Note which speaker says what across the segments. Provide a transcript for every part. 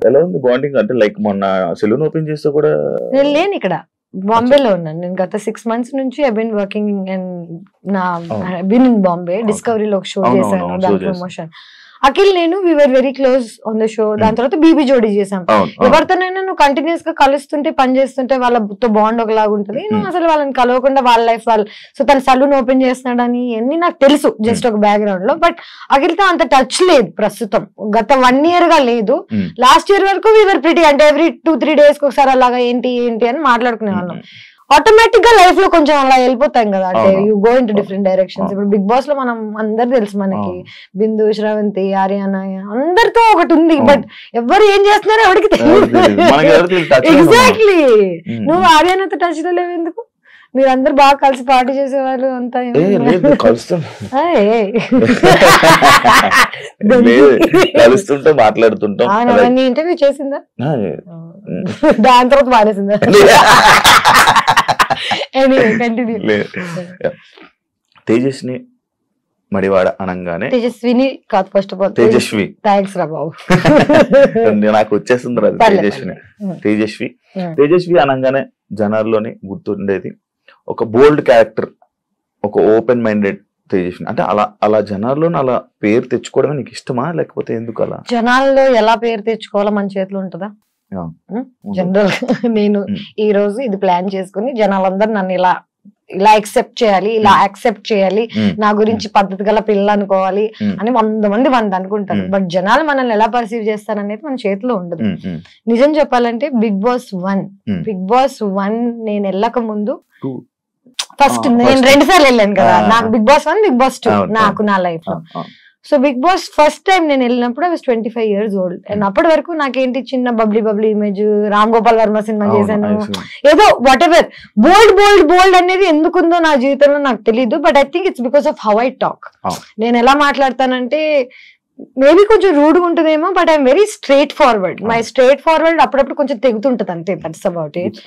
Speaker 1: ఎలా ఉంది బాండింగ్? అంటే లైక్ మొన్న సెలూన్ ఓపెన్ చేస్తే కూడా
Speaker 2: నేను లేను ఇక్కడ, బాంబేలో ఉన్నాను నేను. గత 6 months నుంచి ఐ బీన్ వర్కింగ్ అండ్ నా బీన్ ఇన్ బాంబే. డిస్కవరీలో ఒక షో చేశాను, దాని ప్రమోషన్. అఖిల్ నేను we were very close on the show. దాని తర్వాత బీబీ జోడీ చేసాం. ఎవరితోనైనా నువ్వు కంటిన్యూస్ గా కలుస్తుంటే పని చేస్తుంటే వాళ్ళతో బాండ్ ఒకలాగా ఉంటుంది. నువ్వు అసలు వాళ్ళని కలవకుండా వాళ్ళ లైఫ్ వాళ్ళు, సో తన సలూన్ ఓపెన్ చేస్తున్నాడని అన్ని నాకు తెలుసు జస్ట్ ఒక బ్యాక్గ్రౌండ్ లో. బట్ అఖిల్తో అంత టచ్ లేదు ప్రస్తుతం, గత 1 year గా లేదు. లాస్ట్ ఇయర్ వరకు వి వర్ ప్రిటీ, అంటే ఎవ్రీ 2-3 days ఒకసారి అలాగా ఏంటి అని మాట్లాడుకునే వాళ్ళం. ఆటోమేటిక్ గా లైఫ్ లో కొంచెం అలా వెళ్ళిపోతాం కదా, అంటే you go in to different directions. ఇప్పుడు బిగ్ బాస్ లో మనం అందరు తెలుసు మనకి, బిందు, శ్రవంతి, ఆర్యానా అందరితో ఒకటి ఉంది. బట్ ఎవరు ఏం చేస్తున్నారో ఎవరికి తెలియదు. ఎగ్జాక్ట్లీ. నువ్వు ఆర్యానాతో టచ్ లో లేవు ఎందుకు? మీరందరూ బాగా కలిసి పార్టీ చేసేవాళ్ళు అంతా.
Speaker 1: కలుస్తుంటే మాట్లాడుతుంటాం.
Speaker 2: ఇంటర్వ్యూ చేసిందా? దాని తర్వాత మానేసిందా?
Speaker 1: తేజస్ని మడివాడ అనగానే,
Speaker 2: తేజస్విని కాదు first of all,
Speaker 1: Tejaswi.
Speaker 2: Thanks రా బాబు,
Speaker 1: నాకు వచ్చేస్తుంది రాదు. తేజస్వి అనగానే జనాల్లోని గుర్తుండేది ఒక బోల్డ్ క్యారెక్టర్, ఒక ఓపెన్ మైండెడ్ తేజస్విని. అంటే అలా జనాల్లో అలా పేరు తెచ్చుకోవడమే నీకు ఇష్టమా, లేకపోతే ఎందుకు అలా?
Speaker 2: జనాల్లో ఎలా పేరు తెచ్చుకోవాలో మన చేతిలో ఉంటుందా? జనరల్ నేను ఈ రోజు ఇది ప్లాన్ చేసుకుని జనాలందరూ నన్ను ఇలా యాక్సెప్ట్ చేయాలి, ఇలా యాక్సెప్ట్ చేయాలి, నా గురించి పద్ధతి గల పిల్లలు అనుకోవాలి అని 100 మంది అనుకుంటారు. బట్ జనాలు మనల్ని ఎలా పర్సీవ్ చేస్తారనేది మన చేతిలో ఉండదు. నిజం చెప్పాలంటే బిగ్ బాస్ 1 నేను వెళ్ళక ముందు, ఫస్ట్ నేను 2 సార్లు వెళ్ళాను కదా. నాకు బిగ్ బాస్ 1, బిగ్ బాస్ 2 నాకు నా లైఫ్ లో. So Bigg Boss first time నేను వెళ్ళినప్పుడు I was 25 years old. And అప్పటి వరకు నాకేంటి చిన్న bubbly image, Ram Gopal Varma cinema చేశాను, ఏదో వాట్ ఎవర్. బోల్డ్ అనేది ఎందుకుందో నా జీవితంలో నాకు తెలీదు. But I think it's because of how I talk. నేను ఎలా మాట్లాడతానంటే మేబీ కొంచెం రూడ్గా ఉంటుందేమో, but I'm very straight forward. My straight forward అప్పుడప్పుడు కొంచెం తెగుతుంటది అంతే, దట్స్ అబౌట్ ఇట్.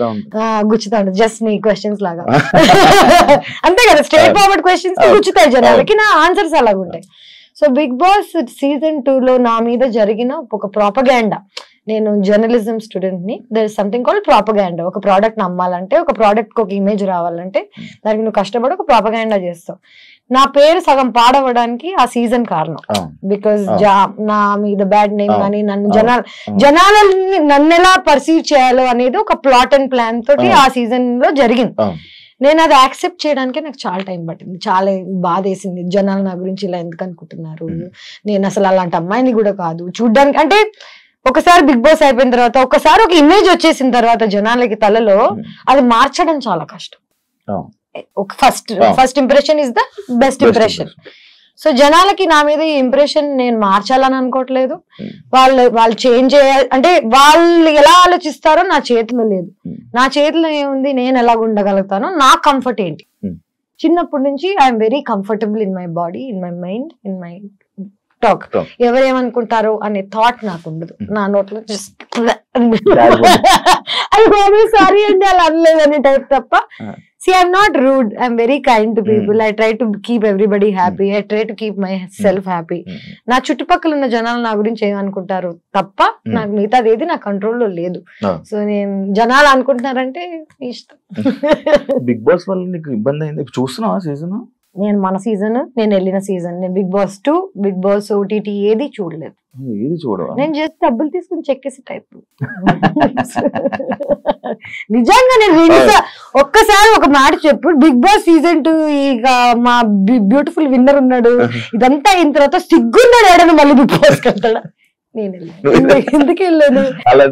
Speaker 2: గుచ్చుతా ఉంటుంది జస్ట్ నీ క్వశ్చన్స్ లాగా. అంతే కదా, స్ట్రైట్ ఫార్వర్డ్ క్వశ్చన్స్ గుచ్చుతాయి జనాలకి, నా ఆన్సర్స్ అలాగ ఉంటాయి. సో బిగ్ బాస్ సీజన్ 2 లో నా మీద జరిగిన ఒక ప్రాపగాండా. నేను జర్నలిజం స్టూడెంట్ ని. There is something called propaganda. ఒక ప్రోడక్ట్ నమ్మాలంటే, ఒక ప్రోడక్ట్ కి ఒక ఇమేజ్ రావాలంటే దానికి నువ్వు కష్టపడి ఒక ప్రాపగాండా చేస్తావు. నా పేరు సగం పాడవడానికి ఆ సీజన్ కారణం. బికాస్ నా మీద బ్యాడ్ నేమ్ కానీ, జనాలని నన్ను ఎలా పర్సీవ్ చేయాలో అనేది ఒక ప్లాట్ అండ్ ప్లాన్ తోటి ఆ సీజన్ లో జరిగింది. నేను అది యాక్సెప్ట్ చేయడానికి నాకు చాలా టైం పట్టింది. చాలా బాధ వేసింది, జనాలు నా గురించి ఇలా ఎందుకు అనుకుంటున్నారు, నేను అసలు అలాంటి అమ్మాయిని కూడా కాదు చూడ్డానికి. అంటే ఒకసారి బిగ్ బాస్ అయిపోయిన తర్వాత, ఒకసారి ఒక ఇమేజ్ వచ్చేసిన తర్వాత జనాలకి తలలో అది మార్చడం చాలా కష్టం. First impression is the best impression. So జనాలకి నా మీద ఈ ఇంప్రెషన్ నేను మార్చాలని అనుకోవట్లేదు. వాళ్ళు చేంజ్ చేయాలి అంటే వాళ్ళు ఎలా ఆలోచిస్తారో నా చేతిలో లేదు. నా చేతిలో ఏముంది, నేను ఎలా ఉండగలుగుతానో, నా కంఫర్ట్ ఏంటి. చిన్నప్పటి నుంచి I'm very comfortable in my body, in my mind, in my talk. ఎవరేమనుకుంటారో అనే థాట్ నాకు ఉండదు. నా నోట్లో జస్ట్ అది సారీ అండి అలా అనలేదని టైప్ తప్ప. See, I'm not rude. I'm very kind to people. I try to keep everybody happy. I try to keep myself happy. నా చుట్టుపక్కల ఉన్న జనాలు నా గురించి ఏమనుకుంటారు తప్ప నాకు మిగతాది ఏది నా కంట్రోల్లో లేదు. సో నేను జనాలు అనుకుంటున్నారంటే ఇష్టం.
Speaker 1: బిగ్ బాస్ వల్ల నీకు ఇబ్బంది అయింది చూస్తున్నావా సీజన్?
Speaker 2: నేను మన సీజన్, నేను వెళ్ళిన సీజన్, నేను Bigg Boss 2, Bigg Boss OTT ఏది చూడలేదు. నేను జస్ట్ డబ్బులు తీసుకుని చెక్కేసి టైప్. నిజంగా నేను ఒక్కసారి ఒక మాట చెప్పు, బిగ్ బాస్ సీజన్ 2 ఇక మా బ్యూటిఫుల్ విన్నర్ ఉన్నాడు, ఇదంతా అయిన తర్వాత సిగ్గున్నాడు ఏడను మళ్ళీ బిగ్ బాస్ వెళ్తాడా? నేను ఎందుకు వెళ్ళాను అలా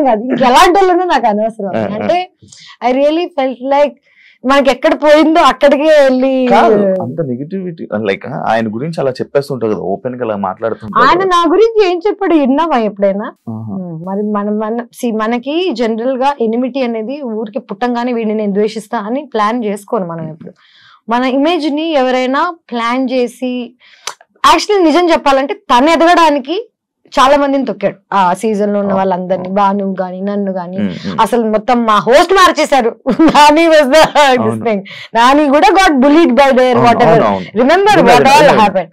Speaker 2: కాదు, ఇంకెలాంటి వాళ్ళనో నాకు అనవసరం. అంటే ఐ రియలీ ఫెల్ట్ లైక్ మనకి ఎక్కడ పోయిందో అక్కడికే వెళ్ళి
Speaker 1: అంత నెగటివిటీ. లైక్ ఆయన గురించి అలా చెప్పేస్తుంటారు కదా, ఓపెన్ గా అలా మాట్లాడుతుంటారు.
Speaker 2: ఆయన నా గురించి ఏం చెప్పాడు విన్నావా ఎప్పుడైనా? మరి మనకి జనరల్ గా ఎనిమిటీ అనేది ఊరికి పుట్టంగానే వీడిని నేను ద్వేషిస్తా అని ప్లాన్ చేసుకోను మనం. ఎప్పుడు మన ఇమేజ్ ని ఎవరైనా ప్లాన్ చేసి, యాక్చువల్లీ నిజం చెప్పాలంటే తను ఎదగడానికి చాలా మందిని తొక్కాడు ఆ సీజన్ లో ఉన్న వాళ్ళందరినీ. బాను గాని, నన్ను గాని, అసలు మొత్తం మా హోస్ట్ మార్చేశారు. నాని కూడా got bullied by their what ever. Remember what all happened.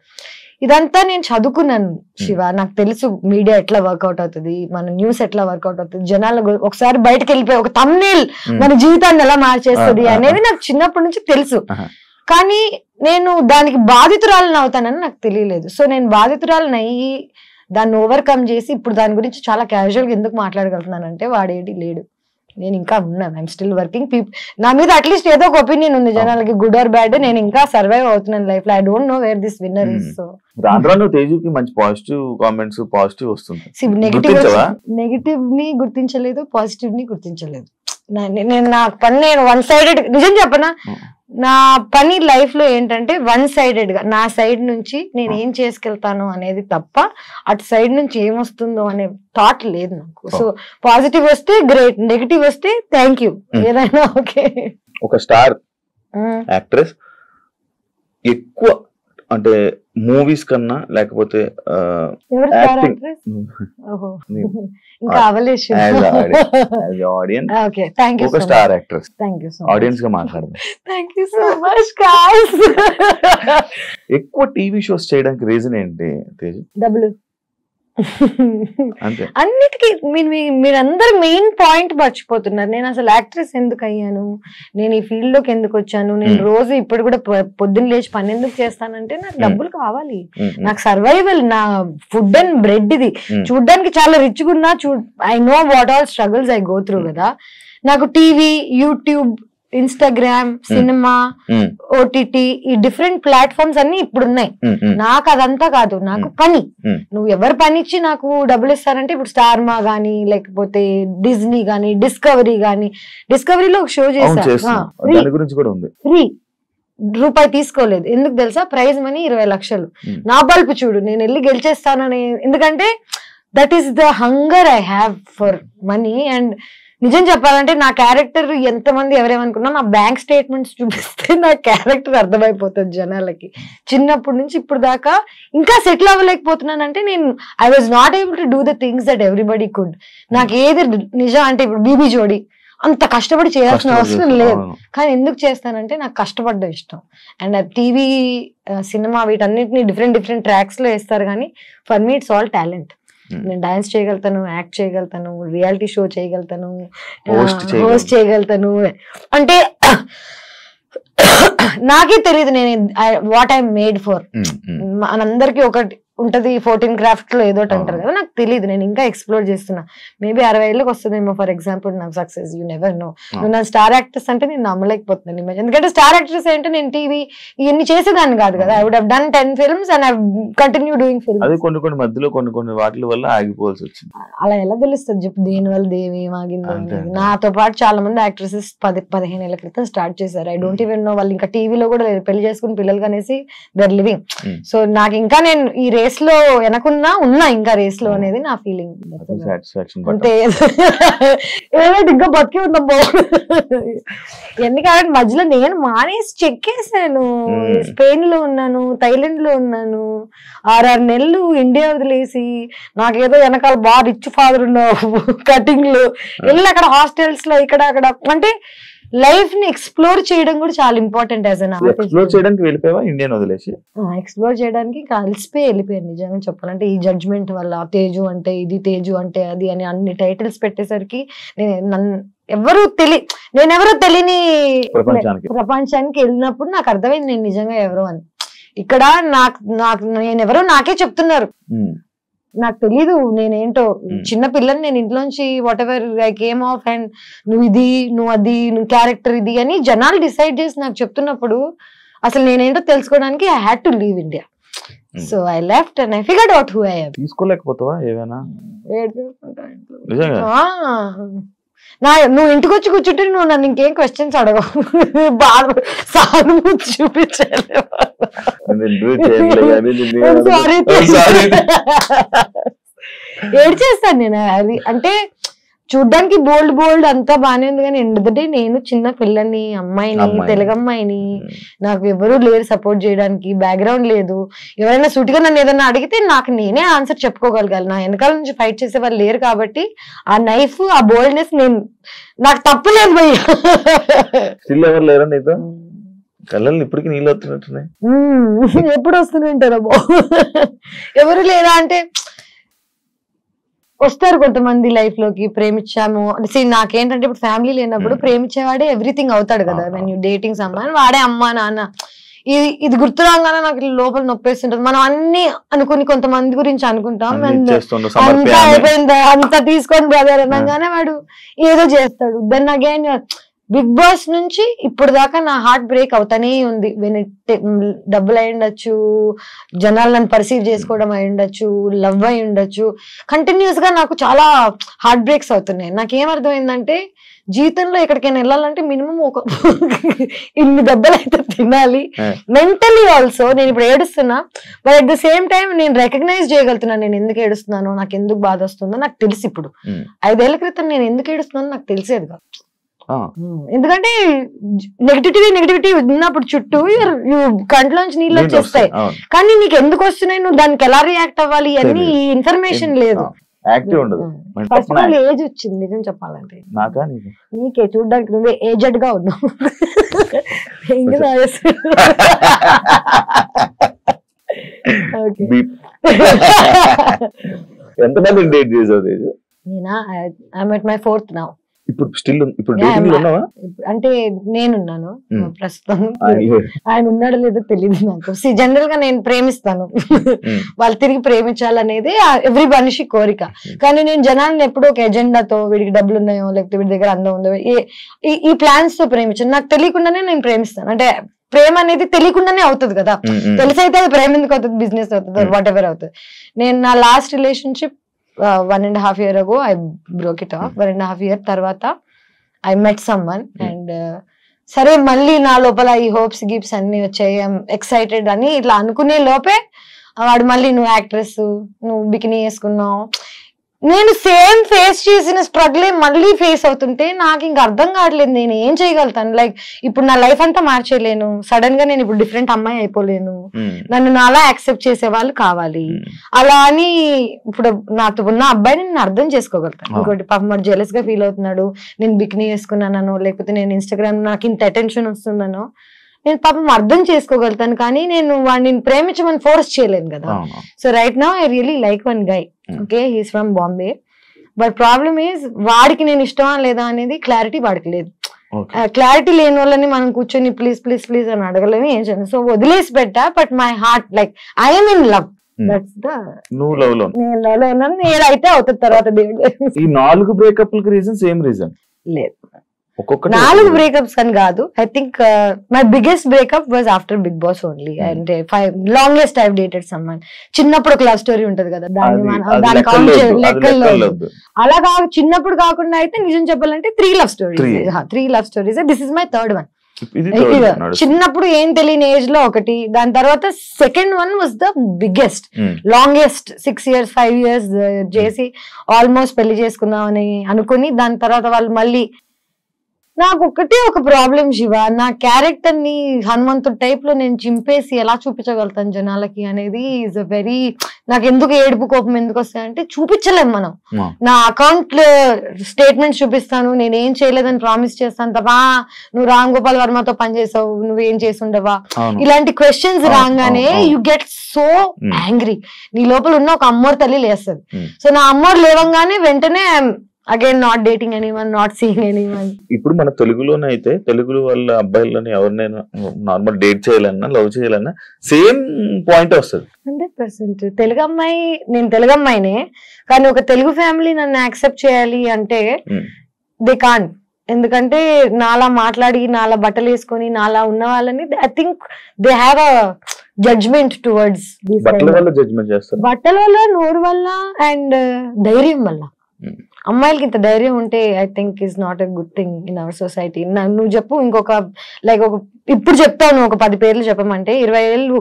Speaker 2: ఇదంతా నేను చదువుకున్నాను శివ. నాకు తెలుసు మీడియా ఎట్లా వర్కౌట్ అవుతుంది, మన న్యూస్ ఎట్లా వర్కౌట్ అవుతుంది, జనాలు ఒకసారి బయటకు వెళ్ళిపోయి ఒక థంబ్నెయిల్ మన జీవితాన్ని ఎలా మార్చేస్తుంది అనేది నాకు చిన్నప్పటి నుంచి తెలుసు. కానీ నేను దానికి బాధితురాలను అవుతానని నాకు తెలియలేదు. సో నేను బాధితురాలను అయ్యి దాన్ని ఓవర్కమ్ చేసి ఇప్పుడు దాని గురించి చాలా క్యాజువల్ గా ఎందుకు మాట్లాడగలుగుతున్నానంటే వాడేటి లేడు, నేను ఇంకా ఉన్నాను. I'm still working. నా మీద అట్లీస్ట్ ఏదో ఒక ఒపీనియన్ ఉంది జనాలకి, గుడ్ ఆర్ బ్యాడ్. నేను ఇంకా సర్వైవ్ అవుతున్నాను లైఫ్ లో. I don't know where this winner is. So
Speaker 1: దాంట్లో తేజుకి మంచి పాజిటివ్ కామెంట్స్, పాజిటివ్ వస్తుంది.
Speaker 2: నెగిటివ్ ని గుర్తించలేదు, పాజిటివ్ ని గుర్తించలేదు. నేను నా పని నేను వన్ సైడెడ్, నిజం చెప్పనా, నా పని లైఫ్ లో ఏంటంటే వన్ సైడెడ్ గా నా సైడ్ నుంచి నేను ఏం చేసుకెళ్తాను అనేది తప్ప అటు సైడ్ నుంచి ఏమొస్తుందో అనే థాట్ లేదు నాకు. సో పాజిటివ్ వస్తే గ్రేట్, నెగిటివ్ వస్తే థ్యాంక్ యూ, ఏదైనా ఓకే.
Speaker 1: ఒక స్టార్ యాక్ట్రెస్ ఎక్కువ అంటే మూవీస్ కన్నా లేకపోతే
Speaker 2: ఇంకా అవలేష్
Speaker 1: ఒక స్టార్ యాక్ట్రెస్ ఆడియన్స్ గా మాట్లాడదాం. ఎక్కువ టీవీ షోస్ చేయడానికి రీజన్ ఏంటి తేజు?
Speaker 2: డబ్బులు. అన్నిటికీ మీరందరూ మెయిన్ పాయింట్ మర్చిపోతున్నారు. నేను అసలు యాక్ట్రెస్ ఎందుకు అయ్యాను, నేను ఈ ఫీల్డ్ లోకి ఎందుకు వచ్చాను, నేను రోజు ఇప్పుడు కూడా పొద్దున్న లేచి పని ఎందుకు చేస్తానంటే నాకు డబ్బులు కావాలి, నాకు సర్వైవల్, నా ఫుడ్ అండ్ బ్రెడ్. ఇది చూడ్డానికి చాలా రిచ్ గా ఉన్నా, I know what all struggles I go through కదా. నాకు TV, YouTube, Instagram, cinema, OTT, ఈ డిఫరెంట్ ప్లాట్ఫామ్స్ అన్ని ఇప్పుడు ఉన్నాయి. నాకు అదంతా కాదు, నాకు పని. నువ్వు ఎవరు పని ఇచ్చి నాకు డబ్బులు ఇస్తారంటే ఇప్పుడు స్టార్ మా గానీ, లేకపోతే డిజ్నీ గానీ, డిస్కవరీ గానీ. డిస్కవరీలో ఒక షో చేశా, ఫ్రీ, రూపాయి తీసుకోలేదు. ఎందుకు తెలుసా? ప్రైజ్ మనీ 20 లక్షలు. నా బల్పు చూడు, నేను వెళ్ళి గెలిచేస్తానని. ఎందుకంటే that is the hunger I have for money. And నిజం చెప్పాలంటే నా క్యారెక్టర్ ఎంతమంది ఎవరేమనుకున్నా, నా బ్యాంక్ స్టేట్మెంట్స్ చూపిస్తే నా క్యారెక్టర్ అర్థమైపోతుంది జనాలకి. చిన్నప్పటి నుంచి ఇప్పుడు దాకా ఇంకా సెటిల్ అవ్వలేకపోతున్నానంటే నేను I was not able to do the things that everybody could. నాకు ఏది నిజం అంటే ఇప్పుడు బీబీ జోడి అంత కష్టపడి చేయాల్సిన అవసరం లేదు, కానీ ఎందుకు చేస్తానంటే నాకు కష్టపడ్డం ఇష్టం. అండ్ టీవీ, సినిమా వీటన్నిటిని డిఫరెంట్ ట్రాక్స్ లో వేస్తారు, కానీ for me it's all talent. నేను డాన్స్ చేయగలుగుతాను, యాక్ట్ చేయగలుగుతాను, రియాలిటీ షో చేయగలుగుతాను, హోస్ట్ చేయగలుగుతాను. అంటే నాకే తెలియదు నేను వాట్ ఐ మేడ్ ఫర్. మనందరికి ఒకటి ఉంటది 14 క్రాఫ్ట్ లో ఏదో అంటారు కదా, నాకు తెలియదు. నేను ఇంకా ఎక్స్ప్లోర్ చేస్తున్నా. మేబీ 60 ఏళ్ళకి వస్తుందేమో ఫర్ ఎగ్జాంపుల్ నాకు సక్సెస్. You never know. నువ్వు నా స్టార్ యాక్ట్రెస్ అంటే నేను నమ్మలేకపోతున్నాను ఇమేజ్. ఎందుకంటే స్టార్ యాక్ట్రెస్ అంటే నేను టీవీ ఇవన్నీ చేసేదాన్ని కాదు కదా. I would have done 10 films and I've continued doing films.
Speaker 1: అది కొన్ని మధ్యలో కొన్ని వాటి వల్ల ఆగిపోవాల్సి వచ్చింది.
Speaker 2: అలా ఎలా తెలుస్తుంది చెప్పు? దేని వల్ల దేవి ఆగింది? నాతో పాటు చాలా మంది యాక్ట్రెసెస్ 10-15 ఏళ్ల క్రితం స్టార్ట్ చేశారు. ఐ డోంట్ ఈవెన్ నో వాళ్ళు ఇంకా టీవీలో కూడా పెళ్లి చేసుకుని పిల్లలు కనేసి దే ఆర్ లివింగ్. సో నాకు ఇంకా నేను ఈ రేస్ లో వెనకున్నా ఇంకా రేస్ లో అనేది నా ఫీలింగ్. అంతే, ఇంకా బతికి ఉందా ఎందుకంటే మధ్యలో నేను మానేసి చెక్కేసాను. స్పెయిన్ లో ఉన్నాను, థైలాండ్ లో ఉన్నాను, 6 నెలలు ఇండియా వదిలేసి. నాకేదో వెనకాల బాగా రిచ్ ఫాదర్ ఉన్నావు, కటింగ్ లో వెళ్ళి అక్కడ హాస్టల్స్ లో ఇక్కడ అక్కడ. అంటే లైఫ్ ని ఎక్స్ప్లోర్ చేయడం కూడా చాలా important. As an artist
Speaker 1: explore చేయడానికి వెళ్ళిపోయావా ఇండియన్ వదిలేసి?
Speaker 2: ఎక్స్ప్లోర్ చేయడానికి కలిసిపోయి వెళ్ళిపోయాను నిజంగా చెప్పాలంటే. ఈ జడ్జ్మెంట్ వల్ల తేజు అంటే ఇది, తేజు అంటే అది అని అన్ని టైటిల్స్ పెట్టేసరికి నేనెవరో తెలియని ప్రపంచానికి వెళ్ళినప్పుడు నాకు అర్థమైంది నేను నిజంగా ఎవరో అని. ఇక్కడ నేనెవరో నాకే చెప్తున్నారు, నాకు తెలీదు నేనేంటో. చిన్న పిల్లని నేను ఇంట్లోంచి what ever I came of and నువ్వు ఇది, నువ్వు అది, నువ్వు క్యారెక్టర్ ఇది అని జనాలు డిసైడ్ చేసి నాకు చెప్తున్నప్పుడు అసలు నేనేంటో తెలుసుకోవడానికి I had to leave India. So I left and I figured out who I am.
Speaker 1: తీసుకోలేకపోతావా ఏమైనా?
Speaker 2: నువ్వు ఇంటికి వచ్చి కూర్చుంటే నువ్వు నన్ను ఇంకేం క్వశ్చన్స్ అడగవు, బాగా సానుభూతి చూపించాలి. ఏడు చేస్తాను నేను అది. అంటే చూడ్డానికి బోల్డ్ అంతా బానే ఉంది, కానీ ఎందుకంటే నేను చిన్న పిల్లని, అమ్మాయిని, తెలుగు అమ్మాయిని, నాకు ఎవరు లేరు సపోర్ట్ చేయడానికి, బ్యాక్గ్రౌండ్ లేదు. ఎవరైనా సూటిగా నన్ను ఏదైనా అడిగితే నాకు నేనే ఆన్సర్ చెప్పుకోగలగాలి. నా వెనకాల నుంచి ఫైట్ చేసే వాళ్ళు లేరు కాబట్టి ఆ నైఫ్, ఆ బోల్డ్నెస్ నాకు తప్పలేదు భయ్య.
Speaker 1: కళ్ళల్లో ఇప్పటికీ నీళ్ళు వస్తున్నట్టున్నాయి.
Speaker 2: ఎప్పుడు వస్తుంటారా ఎవరు లేదా అంటే వస్తారు కొంతమంది లైఫ్ లోకి, ప్రేమించాము అంటే నాకేంటంటే ఇప్పుడు ఫ్యామిలీ లేనప్పుడు ప్రేమించేవాడే ఎవ్రీథింగ్ అవుతాడు కదా. వెన్ యూ డేటింగ్ సమ్మన్ వాడే అమ్మా నాన్న, ఇది గుర్తు రాగానే నాకు లోపల నొప్పేస్తుంటది. మనం అన్ని అనుకుని కొంతమంది గురించి అనుకుంటాం, అంతా అయిపోయింది అంతా తీసుకొని బ్రదర్ అనగానే వాడు ఏదో చేస్తాడు. దెన్ అగైన్ బిగ్ బాస్ నుంచి ఇప్పుడు దాకా నా హార్ట్ బ్రేక్ అవుతానే ఉంది. డబ్బులు అయి ఉండొచ్చు, జనాలు నన్ను పర్సీవ్ చేసుకోవడం అయి ఉండొచ్చు, లవ్ అయి ఉండొచ్చు, కంటిన్యూస్ గా నాకు చాలా హార్ట్ బ్రేక్స్ అవుతున్నాయి. నాకేమర్థమైందంటే జీవితంలో ఎక్కడికైనా వెళ్ళాలంటే మినిమం ఒక ఇన్ని దెబ్బలు అయితే తినాలి. మెంటలీ ఆల్సో నేను ఇప్పుడు ఏడుస్తున్నా, but at the same time నేను రికగ్నైజ్ చేయగలుగుతున్నాను నేను ఎందుకు ఏడుస్తున్నానో, నాకు ఎందుకు బాధ వస్తుందో నాకు తెలుసు. ఇప్పుడు 5 ఏళ్ల క్రితం నేను ఎందుకు ఏడుస్తున్నానో నాకు తెలిసేది కాదు. ఎందుకంటే నెగిటివిటీ ఉన్నప్పుడు చుట్టూ కంట్లోంచి నీళ్ళు వచ్చేస్తాయి, కానీ నీకు ఎందుకు వస్తున్నాయి, నువ్వు దానికి ఎలా రియాక్ట్ అవ్వాలి అన్ని ఇన్ఫర్మేషన్ లేదు. ఫస్ట్ ఆఫ్ ఆల్ ఏజ్ వచ్చింది నిజం చెప్పాలంటే నీకే, చూడడానికి నువ్వే ఏజెడ్ గా ఉన్నావు. నేనా I'm at my 4th now. అంటే నేనున్నాను ప్రస్తుతం, ఆయన ఉన్నాడో లేదో తెలియదు నాకు. జనరల్ గా నేను ప్రేమిస్తాను, వాళ్ళు తిరిగి ప్రేమించాలనేది ఎవ్రీ మనిషి కోరిక. కానీ నేను జనాలను ఎప్పుడూ ఒక ఎజెండాతో వీడికి డబ్బులు ఉన్నాయో లేకపోతే వీడి దగ్గర అందం ఉందో ఈ ప్లాన్స్ తో ప్రేమించాను. నాకు తెలియకుండానే నేను ప్రేమిస్తాను. అంటే ప్రేమ అనేది తెలియకుండానే అవుతుంది కదా, తెలిసైతే అది ప్రేమ ఎందుకు అవుతుంది, బిజినెస్ అవుతుంది, వాట్ ఎవర్ అవుతుంది. నేను నా last relationship 1.5 year ago I broke it off. 1.5 year తర్వాత I met someone and సరే మళ్ళీ నా లోపల ఈ హోప్స్ గిప్స్ అన్ని వచ్చాయి, ఎక్సైటెడ్ అని ఇట్లా అనుకునే లోపే వాడు మళ్ళీ నువ్వు యాక్ట్రెస్, నువ్వు బికినీ వేసుకున్నావు. నేను సేమ్ ఫేస్ చేసిన స్ట్రగులే మళ్ళీ ఫేస్ అవుతుంటే నాకు ఇంక అర్థం కావట్లేదు నేను ఏం చేయగలుగుతాను. లైక్ ఇప్పుడు నా లైఫ్ అంతా మార్చేయలేను, సడన్ గా నేను ఇప్పుడు డిఫరెంట్ అమ్మాయి అయిపోలేను, నన్ను నాలా యాక్సెప్ట్ చేసే వాళ్ళు కావాలి. అలా అని ఇప్పుడు నాతో ఉన్న అబ్బాయిని నేను అర్థం చేసుకోగలుగుతాను. ఇంకోటి పాపం మరి జెలస్ గా ఫీల్ అవుతున్నాడు, నేను బికినీ వేసుకున్నానో లేకపోతే నేను ఇన్స్టాగ్రామ్ నాకు ఇంత అటెన్షన్ వస్తుందనో నేను పాపం అర్థం చేసుకోగలుగుతాను, కానీ నేను వాడిని ప్రేమించమని ఫోర్స్ చేయలేను కదా. So right now I really like one guy, okay, he's from Bombay, but problem is వాడికి నేను ఇష్టమా లేదా అనేది క్లారిటీ వాడికి లేదు. క్లారిటీ లేని వాళ్ళని మనం కూర్చొని ప్లీజ్ ప్లీజ్ ప్లీజ్ అని అడగలేము, ఏం చేయను. సో వదిలేసి పెట్టా, but my heart like I'm in love. That's the నేను లవ్ లో ఉన్నాను, నేనైతే అవుతుంది తర్వాత దేవుడు.
Speaker 1: ఈ 4 బ్రేకప్ రీజన్ సేమ్ రీజన్
Speaker 2: లేదు, 4 బ్రేకప్స్ అని కాదు. I think my biggest breakup was after Bigg Boss only. And longest I dated someone. చిన్నప్పుడు ఒక లవ్ స్టోరీ ఉంటది కదా, లెక్కల్లో అలా కాదు, చిన్నప్పుడు కాకుండా అయితే నిజం చెప్పాలంటే 3 love stories. This is my 3rd one. చిన్నప్పుడు ఏం తెలియని ఏజ్ లో ఒకటి, దాని తర్వాత second one was the biggest, longest 6 years 5 years చేసి ఆల్మోస్ట్ పెళ్లి చేసుకుందామని అనుకుని దాని తర్వాత వాళ్ళు మళ్ళీ. నాకు ఒకటే ఒక ప్రాబ్లం శివ, నా క్యారెక్టర్ ని హనుమంతుడు టైప్ లో నేను చింపేసి ఎలా చూపించగలుగుతాను జనాలకి అనేది ఈజ్ అ వెరీ, నాకు ఎందుకు ఏడుపు కోపం ఎందుకు వస్తాయంటే చూపించలేం మనం. నా అకౌంట్ స్టేట్మెంట్స్ చూపిస్తాను, నేనేం చేయలేదని ప్రామిస్ చేస్తాను తప్ప నువ్వు రామ్ గోపాల్ వర్మతో పనిచేసావు, నువ్వేం చేసి ఉండవా, ఇలాంటి క్వశ్చన్స్ రాగానే యు గెట్ సో యాంగ్రీ. నీ లోపల ఉన్న ఒక అమ్మోరు తల్లి లేస్తుంది. సో నా అమ్మోరు లేవంగానే వెంటనే again not dating anyone, not seeing anyone.
Speaker 1: ఇప్పుడు మన తెలుగులోనే అయితే తెలుగు వాళ్ళ అబ్బాయిలని ఎవరినైనా నార్మల్ డేట్ చేయాలన్నా లవ్ చేయాలన్నా సేమ్ పాయింట్ వస్తుంది
Speaker 2: 100%. తెలుగు అమ్మాయి, నేను తెలుగు అమ్మాయినే, కానీ ఒక తెలుగు ఫ్యామిలీ నన్ను యాక్సెప్ట్ చేయాలి అంటే దే కాంట్. ఎందుకంటే నాలా మాట్లాడి నాలా బట్టలు వేసుకొని నాలా ఉన్న వాళ్ళని I think they have a judgement towards. బట్టల వల్ల, నోరు వల్ల అండ్ ధైర్యం వల్ల. అమ్మాయిలకి ఇంత ధైర్యం ఉంటే I think is not a good thing in our society. నువ్వు చెప్పు ఇంకొక లైక్ ఒక ఇప్పుడు చెప్తాను ఒక 10 పేర్లు చెప్పమంటే 20 ఏళ్ళు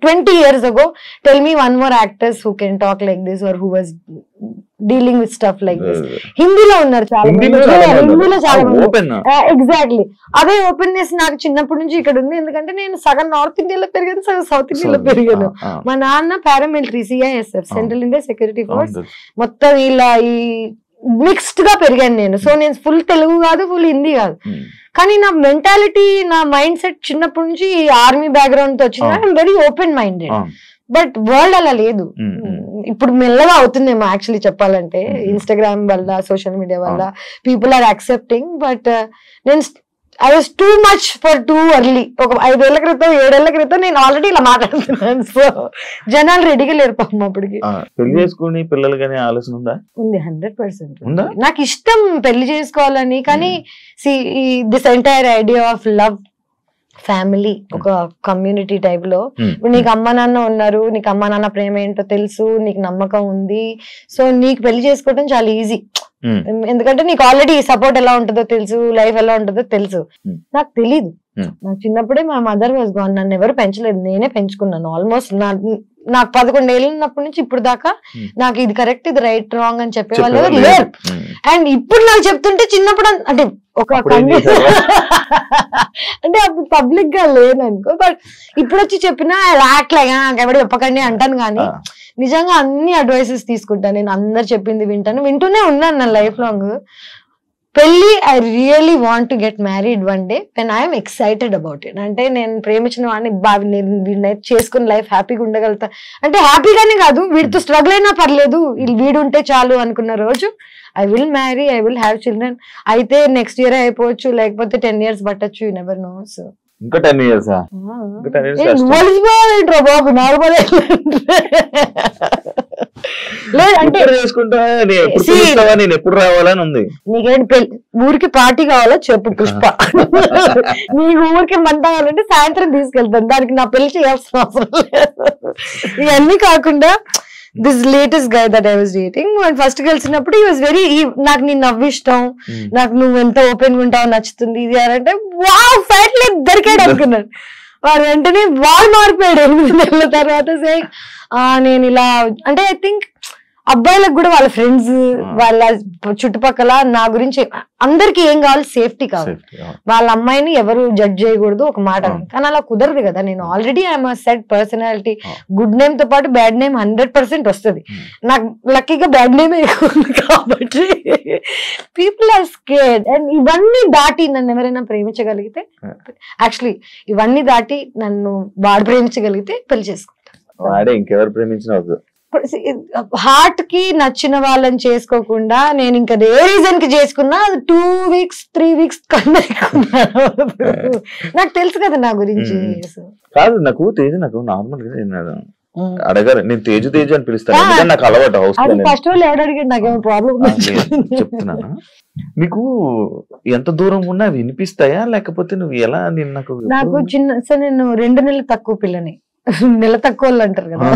Speaker 2: 20 years ago tell me one more actress who can talk like this or who was dealing with stuff like this. హిందీలో ఉన్నారు చాలా మంది, హిందీలో చాలా మంది. ఎగ్జాక్ట్లీ అదే ఓపెన్నెస్ నాకు చిన్నప్పటి నుంచి ఇక్కడ ఉంది. ఎందుకంటే నేను సగం నార్త్ ఇండియాలో పెరిగాను, సగం సౌత్ ఇండియాలో పెరిగాను. మా నాన్న paramilitary, CISF, central India security force, మొత్తం ఇలా ఈ మిక్స్డ్ గా పెరిగాను నేను. సో నేను ఫుల్ తెలుగు కాదు, ఫుల్ హిందీ కాదు. కానీ నా మెంటాలిటీ, నా మైండ్ సెట్ చిన్నప్పటి నుంచి ఆర్మీ బ్యాక్గ్రౌండ్ తో వచ్చింది. I'm very open minded. But world అలా లేదు. ఇప్పుడు మెల్లగా అవుతుందేమో యాక్చువల్లీ చెప్పాలంటే, ఇన్స్టాగ్రామ్ వల్ల, సోషల్ మీడియా వల్ల పీపుల్ ఆర్ యాక్సెప్టింగ్. బట్ నేను I was too much for too early. ఒక 5 ఏళ్ల క్రితం 7 ఏళ్ల క్రితం నేను ఆల్రెడీ ఇలా మాట్లాడుతున్నాను. సో జనాలు రెడీగా లేరు పాపం అప్పటికి.
Speaker 1: పెళ్లి చేసుకుని పిల్లలు కానీ ఆలోచన ఉందా?
Speaker 2: ఉంది, 100%. నాకు ఇష్టం పెళ్లి చేసుకోవాలని. కానీ this entire idea of love, family, ఒక కమ్యూనిటీ టైప్ లో, నీకు అమ్మ నాన్న ఉన్నారు, నీకు అమ్మ నాన్న ప్రేమ ఏంటో తెలుసు, నీకు నమ్మకం ఉంది, సో నీకు పెళ్లి చేసుకోవడం చాలా ఈజీ. ఎందుకంటే నీకు ఆల్రెడీ సపోర్ట్ ఎలా ఉంటుందో తెలుసు, లైఫ్ ఎలా ఉంటుందో తెలుసు. నాకు తెలీదు. నాకు చిన్నప్పుడే మా మదర్ వాజ్ గాన్. నన్ను ఎవరు పెంచలేదు, నేనే పెంచుకున్నాను. ఆల్మోస్ట్ నాకు 11 ఏళ్ళు ఉన్నప్పటి నుంచి ఇప్పుడు దాకా నాకు ఇది కరెక్ట్, ఇది రైట్, రాంగ్ అని చెప్పేవాళ్ళు లేరు. అండ్ ఇప్పుడు నాకు చెప్తుంటే చిన్నప్పుడు అంటే ఒక అంటే అప్పుడు పబ్లిక్ గా లేననుకో, బట్ ఇప్పుడు వచ్చి చెప్పినా రాట్లేగా ఎవరు చెప్పకండి అంటాను. కానీ నిజంగా అన్ని అడ్వైసెస్ తీసుకుంటాను నేను. అందరు చెప్పింది వింటూనే ఉన్నాను నా లైఫ్ లాంగ్. పెళ్లి, I really want to get married one day when I'm excited about it. అంటే నేను ప్రేమించిన వాడిని నేను చేసుకుని లైఫ్ హ్యాపీగా ఉండగలుగుతా. అంటే హ్యాపీగానే కాదు, వీడితో స్ట్రగుల్ అయినా పర్లేదు, వీడు ఉంటే చాలు అనుకున్న రోజు I will marry, I will have children. అయితే నెక్స్ట్ ఇయర్ అయిపోవచ్చు, లేకపోతే 10 years పట్టచ్చు, యు నెవర్ నో. సో
Speaker 1: ఇంకా 10 years
Speaker 2: బాబు నార్మల్ లేదంటే
Speaker 1: నేను ఎప్పుడు రావాలని ఉంది.
Speaker 2: నీకేంటి ఊరికి పార్టీ కావాలో చెప్పు పుష్ప. నీకు ఊరికి మంట కావాలంటే సాయంత్రం తీసుకెళ్తాను, దానికి నా పెళ్లి చేయాల్సిన అవసరం లేదు. ఇవన్నీ కాకుండా this latest guy that I was dating, first కలిసినప్పుడు ఈ వాజ్ వెరీ, నాకు నీ నవ్వు ఇష్టం, నాకు నువ్వు ఎంత ఓపెన్ గా ఉంటావు, నచ్చుతుంది ఇది అంటే వావ్ ఫైట్ లేదు దొరికాడు అనుకున్నాడు. వాడు వెంటనే వాడు మారిపోయాడు 8 నెలల తర్వాత. నేను ఇలా అంటే ఐ థింక్ అబ్బాయిలకు కూడా వాళ్ళ ఫ్రెండ్స్, వాళ్ళ చుట్టుపక్కల నా గురించి అందరికి ఏం కావాలి, సేఫ్టీ కావాలి. వాళ్ళ అమ్మాయిని ఎవరు జడ్జ్ చేయకూడదు ఒక మాట. కానీ అలా కుదరదు కదా. నేను already I'm set personality. Good name తో పాటు బ్యాడ్ నేమ్ 100% వస్తుంది. నాకు లక్కీగా బ్యాడ్ నేమ్ ఎక్కువ ఉంది కాబట్టి పీపుల్ ఆర్ స్కేర్డ్. అండ్ ఇవన్నీ దాటి నన్ను ఎవరైనా ప్రేమించగలిగితే, యాక్చువల్లీ ఇవన్నీ దాటి నన్ను వాడు ప్రేమించగలిగితే పెళ్లి చేసుకుంటాను.
Speaker 1: ఇంకెవరు ప్రేమించిన
Speaker 2: హార్ట్ కి నచ్చిన వాళ్ళని చేసుకోకుండా నేను ఇంకా ఏ రీజన్ కి చేసుకున్నా అది 2 weeks 3 weeks కన్నా నాకు తెలుసు కదా నా గురించి.
Speaker 1: కాదు, నాకు నార్మల్ గా అడగారు, నేను తేజు అని పిలుస్తాను, నాకు అలవాటు.
Speaker 2: ఫస్ట్ వాళ్ళు ఎవరు అడిగాడు, నాకేమో ప్రాబ్లం
Speaker 1: చెప్తున్నాను. నీకు ఎంత దూరం ఉన్నా వినిపిస్తాయా, లేకపోతే నువ్వు ఎలా? నాకు
Speaker 2: నేను 2 నెలలు తక్కువ పిల్లని, నెల తక్కువ వాళ్ళు అంటారు కదా,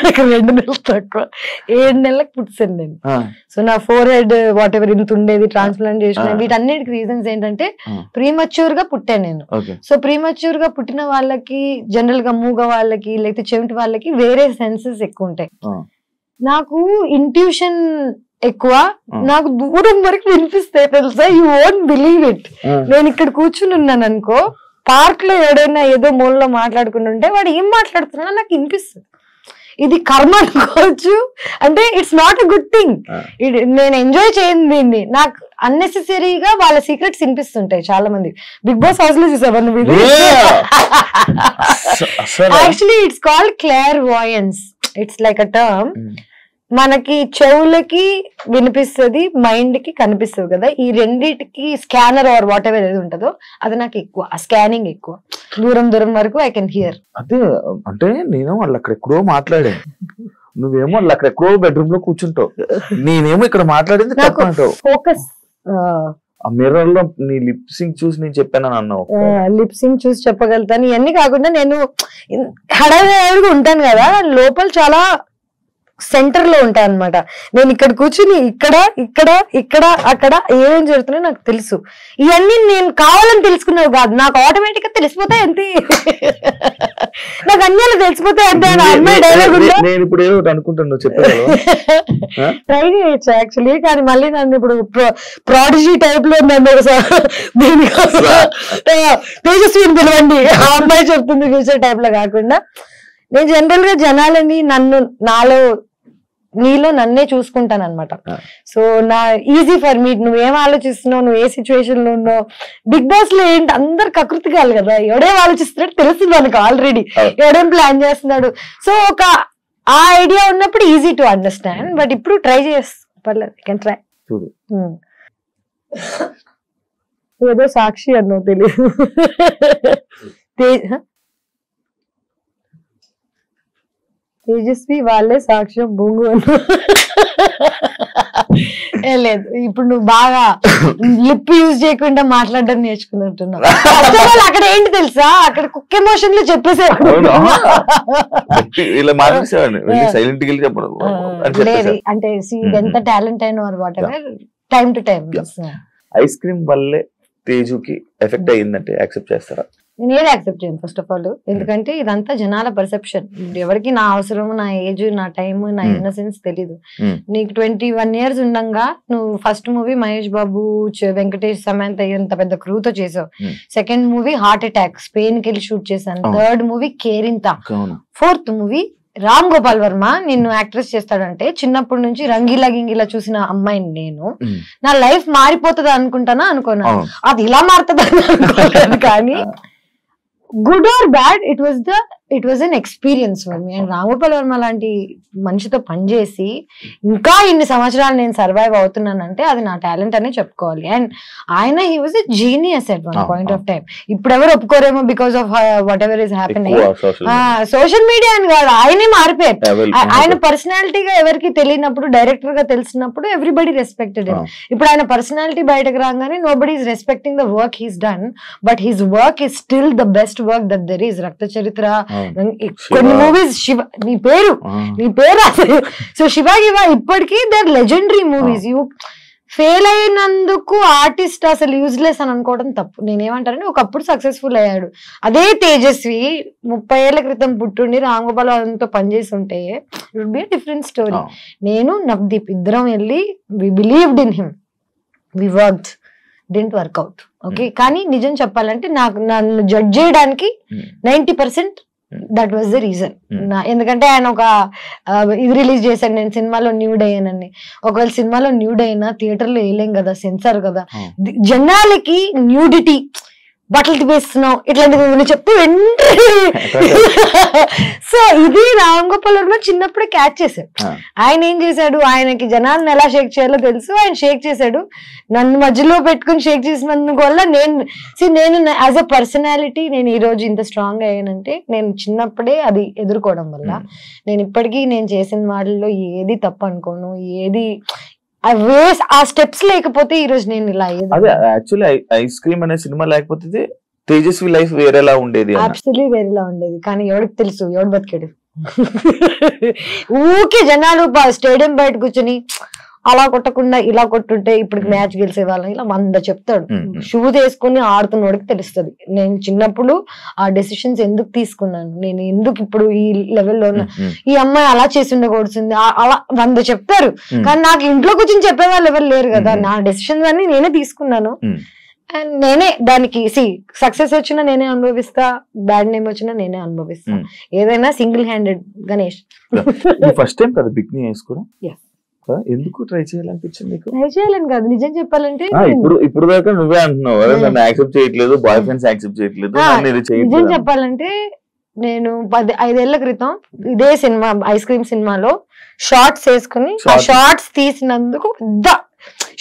Speaker 2: నాకు 2 నెలలు తక్కువ, 7 నెలలకు పుట్టాను నేను. సో నా ఫోర్హెడ్ వాట్ ఎవర్ ఇంత ఉండేది, ట్రాన్స్ప్లాంట్ చేసిన, వీటన్నిటికి రీజన్స్ ఏంటంటే ప్రీమచ్యూర్ గా పుట్టాను నేను. సో ప్రీమచ్యూర్ గా పుట్టిన వాళ్ళకి, జనరల్ గా మూగ వాళ్ళకి, లేకపోతే చెవిటి వాళ్ళకి వేరే సెన్సెస్ ఎక్కువ ఉంటాయి. నాకు ఇంట్యూషన్ ఎక్కువ, నాకు దూరం వరకు వినిపిస్తాయి తెలుసా. You won't believe it. నేను ఇక్కడ కూర్చుని ఉన్నాను అనుకో, పార్క్ లో ఎవడైనా ఏదో మూలలో మాట్లాడుకుంటుంటే వాడు ఏం మాట్లాడుతున్నా నాకు వినిపిస్తుంది. ఇది కర్మ అనుకోవచ్చు, అంటే it's not a good thing. నేను ఎంజాయ్ చేయను దీన్ని. నాకు అన్నెసెసరీగా వాళ్ళ సీక్రెట్స్ వినిపిస్తుంటాయి చాలా మంది. బిగ్ బాస్ హౌస్ లో చూసావా నువ్వు? Actually it's called clairvoyance. It's like a term. మనకి చెవులకి వినిపిస్తుంది, మైండ్ కి కనిపిస్తుంది కదా. ఈ రెండిటికి స్కానర్ ఆర్ వాట్ ఎవర్ ఏది ఉంటుందో అది నాకు ఎక్కువ, ఆ స్కానింగ్ ఎక్కువ. దూరం వరకు ఐ కెన్ హియర్.
Speaker 1: అదే అంటే నేను వాళ్ళు అక్కడెక్కడో మాట్లాడాను, నువ్వేమో వాళ్ళు అక్కడెక్కడో బెడ్రూమ్ లో కూర్చుంటావు, నేనేమో ఇక్కడ మాట్లాడింది
Speaker 2: ఫోకస్.
Speaker 1: ఆ మిర్రర్ లో నీ లిప్ సింక్ చూసి నేను చెప్పాను అన్నావు.
Speaker 2: లిప్ సింక్ చూసి చెప్పగలుగుతాను. ఇవన్నీ కాకుండా నేను హడావిడిగా ఉంటాను కదా, లోపల చాలా సెంటర్ లో ఉంటా అనమాట. నేను ఇక్కడ కూర్చుని ఇక్కడ అక్కడ ఏమేం జరుగుతున్నాయో నాకు తెలుసు. ఇవన్నీ నేను కావాలని తెలుసుకున్నావు కాదు, నాకు ఆటోమేటిక్ గా తెలిసిపోతాయి అంతే. నాకు అన్నీ తెలిసిపోతాయి అంతే. అమ్మాయి డైలాగ్
Speaker 1: నేను ఇప్పుడు ఏదో అనుకుంటాను
Speaker 2: ట్రై చేయొచ్చు యాక్చువల్లీ, కానీ మళ్ళీ నన్ను ఇప్పుడు ప్రాడిజీ టైప్ లో నన్ను తేజస్విని పిలవండి, ఆ అమ్మాయి చెప్తుంది ఫ్యూచర్ టైప్ లో కాకుండా. నేను జనరల్ గా జనాలని నాలో నీలో నన్నే చూసుకుంటాను అనమాట. సో నా ఈజీ ఫర్ మీ, నువ్వేం ఆలోచిస్తున్నావు, నువ్వు ఏ సిచ్యువేషన్ లో ఉన్నావు. బిగ్ బాస్ లో ఏంటి అందరు కకృతి కాదు కదా, ఎవడేం ఆలోచిస్తున్నాడు తెలుస్తుంది మనకు ఆల్రెడీ, ఎవడేం ప్లాన్ చేస్తున్నాడు. సో ఒక ఆ ఐడియా ఉన్నప్పుడు ఈజీ టు అండర్స్టాండ్. బట్ ఇప్పుడు ట్రై పర్లేదు, కెన్ ట్రై. ఏదో సాక్షి అన్నో తెలియదు. తేజస్వి వాళ్ళే సాక్ష్యం బొంగు అన్న. లేదు, ఇప్పుడు నువ్వు బాగా లిప్ యూజ్ చేయకుండా మాట్లాడడం నేర్చుకున్నట్టున్నావు. అక్కడ ఏంటి తెలుసా, అక్కడ కుక్ ఎమోషన్ లో చెప్పేసారు. లేదు అంటే ఎంత టాలెంట్ అయిన వారు what ever, time to time.
Speaker 1: Ice cream వల్లే తేజుకి ఎఫెక్ట్ అయ్యిందంటే యాక్సెప్ట్ చేస్తారా?
Speaker 2: నేను ఏది యాక్సెప్ట్ చేయను ఫస్ట్ ఆఫ్ ఆల్. ఎందుకంటే ఇదంతా జనాల పర్సెప్షన్. ఎవరికి నా అవసరం, నా ఏజ్, నా టైం, నా ఇన్నసెన్స్ తెలీదు. నీకు 21 years ఉండగా నువ్వు ఫస్ట్ మూవీ మహేష్ బాబు, వెంకటేష్, సమంత ఎంత పెద్ద క్రూతో చేసావు. Second movie heart attack, Spain కి వెళ్ళి షూట్ చేశాను. Third movie Kerintha. Fourth movie Ram Gopal Varma నిన్ను యాక్ట్రెస్ చేస్తాడంటే చిన్నప్పటి నుంచి రంగీలా గింగిలా చూసిన అమ్మాయిని నేను, నా లైఫ్ మారిపోతుంది అనుకుంటానా అనుకున్నా. అది ఇలా మారుతుంది అనుకోలేదు. కానీ good or bad, it was an experience for me. And Ram Gopal Varma లాంటి మనిషితో పనిచేసి ఇంకా ఇన్ని సంవత్సరాలు నేను సర్వైవ్ అవుతున్నానంటే అది నా టాలెంట్ అనే చెప్పుకోవాలి. అండ్ ఆయన he was a genius at one point of time. ఇప్పుడు ఎవరు ఒప్పుకోరేమో because of whatever is happening. Social media అని కాదు, ఆయనే మారిపోయారు. ఆయన పర్సనాలిటీగా ఎవరికి తెలియనప్పుడు, డైరెక్టర్ గా తెలిసినప్పుడు ఎవ్రీబడి రెస్పెక్టెడ్. ఇప్పుడు ఆయన పర్సనాలిటీ బయటకు రాగానే nobody is respecting the work he's done, but his work is still the best work that there is. రక్త చరిత్ర, కొన్ని మూవీస్, శివ నీ పేరు అసలు. సో శివ ఇప్పటికీ they are legendary movies. You fail అయినందుకు ఆర్టిస్ట్ అసలు యూజ్లెస్ అని అనుకోవడం తప్పు. నేనేమంటానంటే ఒకప్పుడు సక్సెస్ఫుల్ అయ్యాడు. అదే తేజస్వి 30 ఏళ్ల క్రితం పుట్టుండి రామ్ గోపాల్ వర్మతో పనిచేసి ఉంటే it would be a different story. నేను నవదీప్ ఇద్దరం వెళ్ళి we believed in him, we worked, didn't work out. Okay, కానీ నిజం చెప్పాలంటే నన్ను జడ్జ్ చేయడానికి 90% దట్ వాజ్ ద రీజన్. ఎందుకంటే ఆయన ఒక ఇది రిలీజ్ చేశాను నేను, సినిమాలో న్యూడ్ అయ్యానని. ఒకవేళ సినిమాలో న్యూడ్ అయినా థియేటర్ లో వేయలేం కదా, సెన్సార్ కదా. జనాలకి న్యూడిటీ, బట్టలు తిప్పేస్తున్నావు ఇట్లాంటివి చెప్తూ సో ఇది రామ్ గోపాల్ వర్మ చిన్నప్పుడే క్యాచ్ చేశాడు. ఆయన ఏం చేశాడు, ఆయనకి జనాలను ఎలా షేక్ చేయాలో తెలుసు, ఆయన షేక్ చేశాడు. నన్ను మధ్యలో పెట్టుకుని షేక్ చేసినందుకు వల్ల నేను యాజ్ అ పర్సనాలిటీ నేను ఈ రోజు ఇంత స్ట్రాంగ్ అయ్యానంటే నేను చిన్నప్పుడే అది ఎదుర్కోవడం వల్ల. నేను ఇప్పటికీ నేను చేసిన వాటిల్లో ఏది తప్పు అనుకోను, ఏది ఆ స్టెప్స్ లేకపోతే ఈ రోజు నేను ఇలా అయ్యేది.
Speaker 1: అదే యాక్చువల్లీ ఐస్ క్రీమ్ అనే సినిమా లేకపోతే తేజస్వి లైఫ్ వేరేలా ఉండేది,
Speaker 2: అబ్సల్యూట్లీ వేరేలా ఉండేది. కానీ ఎవరికి తెలుసు, ఎవడు బతికాడు. ఊకే జనాలు స్టేడియం బయట కూర్చొని అలా కొట్టకుండా ఇలా కొట్టుంటే ఇప్పుడు మ్యాచ్ గెలిచే వాళ్ళని ఇలా 100 చెప్తాడు. షూ తీసుకుని ఆడుతున్నోడికి తెలుస్తుంది నేను చిన్నప్పుడు ఆ డెసిషన్స్ ఎందుకు తీసుకున్నాను, నేను ఎందుకు ఇప్పుడు ఈ లెవెల్లో ఉన్నా, ఈ అమ్మాయి అలా చేసి ఉండకూడుతుంది, అలా 100 చెప్తారు. కానీ నాకు ఇంట్లో కూర్చొని చెప్పే వాళ్ళు ఎవరు లేరు కదా. నా డెసిషన్స్ అన్ని నేనే తీసుకున్నాను. అండ్ నేనే దానికి సక్సెస్ వచ్చినా నేనే అనుభవిస్తా, బ్యాడ్ నేమ్ వచ్చినా నేనే అనుభవిస్తా. ఏదైనా single handed. Ganesh
Speaker 1: first time కదా బిక్నీ వేసుకోవడం, ఎందుకు ట్రై చేయాలనిపించింది?
Speaker 2: ట్రై చేయాలని కాదు, నిజం చెప్పాలంటే
Speaker 1: ఇప్పుడు దాకా నువ్వే అంటున్నావు నన్ను యాక్సెప్ట్ చేయట్లేదు, బాయ్ ఫ్రెండ్స్ యాక్సెప్ట్ చేయట్లేదు.
Speaker 2: నిజం చెప్పాలంటే నేను 5 ఏళ్ల క్రితం ఇదే సినిమా ఐస్ క్రీమ్ సినిమాలో షార్ట్స్ వేసుకుని ఆ షార్ట్స్ తీసినందుకు